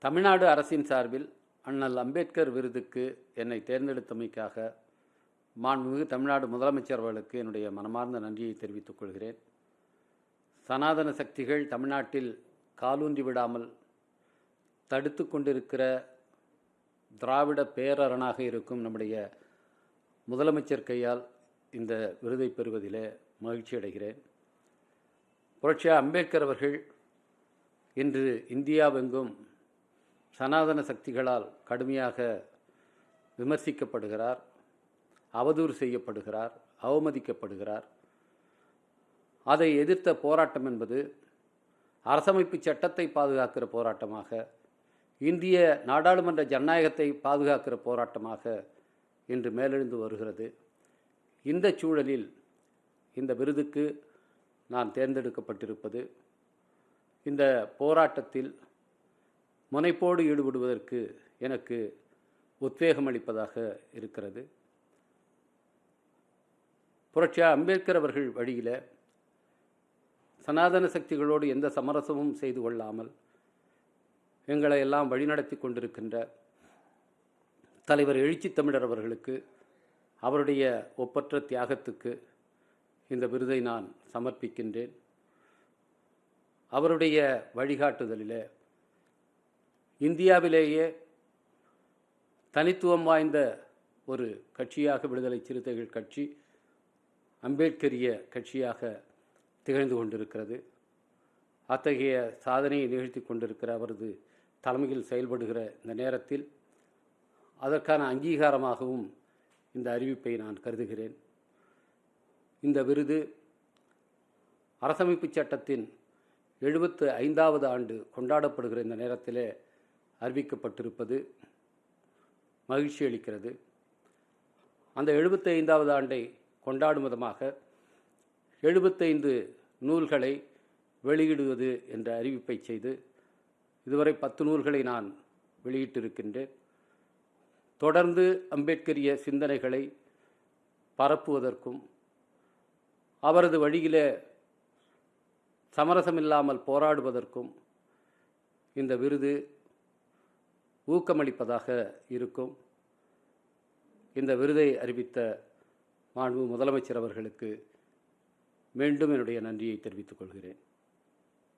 தமிழ்நாடு அரசின் சார்பில் அண்ணல் அம்பேத்கர் விருதுக்கு என்னை தேர்ந்தெடுத்தமைக்காக மாண்புமிகு தமிழ்நாடு முதலமைச்சர் அவர்களுக்கு என்னுடைய மனமார்ந்த நன்றியை தெரிவித்துக் கொள்கிறேன். சனாதன சக்திகள் தமிழ்நாட்டில் காலூன்றி விடாமல் தடுத்து கொண்டிருக்கிற திராவிட பேரரணாக இருக்கும் நம்முடைய முதலமைச்சர் கையால் இந்த விருதை பெறுவதிலே மகிழ்ச்சி அடைகிறேன். புரட்சியார் அம்பேத்கர் அவர்கள் இன்று இந்தியாவெங்கும் சனாதன சக்திகளால் கடுமையாக விமர்சிக்கப்படுகிறார், அவதூறு செய்யப்படுகிறார், அவமதிக்கப்படுகிறார். அதை எதிர்த்த போராட்டம் என்பது அரசமைப்பு சட்டத்தை பாதுகாக்கிற போராட்டமாக, இந்திய நாடாளுமன்ற ஜனநாயகத்தை பாதுகாக்கிற போராட்டமாக இன்று மேலெழுந்து வருகிறது. இந்த சூழலில் இந்த விருதுக்கு நான் தேர்ந்தெடுக்கப்பட்டிருப்பது இந்த போராட்டத்தில் முனைப்போடு ஈடுபடுவதற்கு எனக்கு உத்வேகம் அளிப்பதாக இருக்கிறது. புரட்சியார் அம்பேத்கர் அவர்கள் வழியில் சனாதன சக்திகளோடு எந்த சமரசமும் செய்து கொள்ளாமல் எங்களை எல்லாம் வழிநடத்தி கொண்டிருக்கின்ற தலைவர் எழுச்சி தமிழர் அவர்களுக்கு, அவருடைய ஒப்பற்ற தியாகத்துக்கு இந்த விருதை நான் சமர்ப்பிக்கின்றேன். அவருடைய வழிகாட்டுதலில் இந்தியாவிலேயே தனித்துவம் வாய்ந்த ஒரு கட்சியாக விடுதலை சிறுத்தைகள் கட்சி அம்பேத்கரிய கட்சியாக திகழ்ந்து கொண்டிருக்கிறது. அத்தகைய சாதனையை நிகழ்த்தி கொண்டிருக்கிற அவரது தலைமையில் செயல்படுகிற இந்த நேரத்தில் அதற்கான அங்கீகாரமாகவும் இந்த அறிவிப்பை நான் கருதுகிறேன். இந்த விருது அரசமைப்பு சட்டத்தின் 75வது ஆண்டு கொண்டாடப்படுகிற இந்த நேரத்திலே அறிவிக்கப்பட்டிருப்பது மகிழ்ச்சி அளிக்கிறது. அந்த 75வது ஆண்டை கொண்டாடும் விதமாக 75 நூல்களை வெளியிடுவது என்ற அறிவிப்பை செய்து இதுவரை 10 நூல்களை நான் வெளியிட்டிருக்கின்றேன். தொடர்ந்து அம்பேத்கரிய சிந்தனைகளை பரப்புவதற்கும் அவரது வழியிலே சமரசமில்லாமல் போராடுவதற்கும் இந்த விருது ஊக்கமளிப்பதாக இருக்கும். இந்த விருதை அறிவித்த மாண்பு முதலமைச்சர் அவர்களுக்கு மீண்டும் என்னுடைய நன்றியை தெரிவித்துக் கொள்கிறேன்.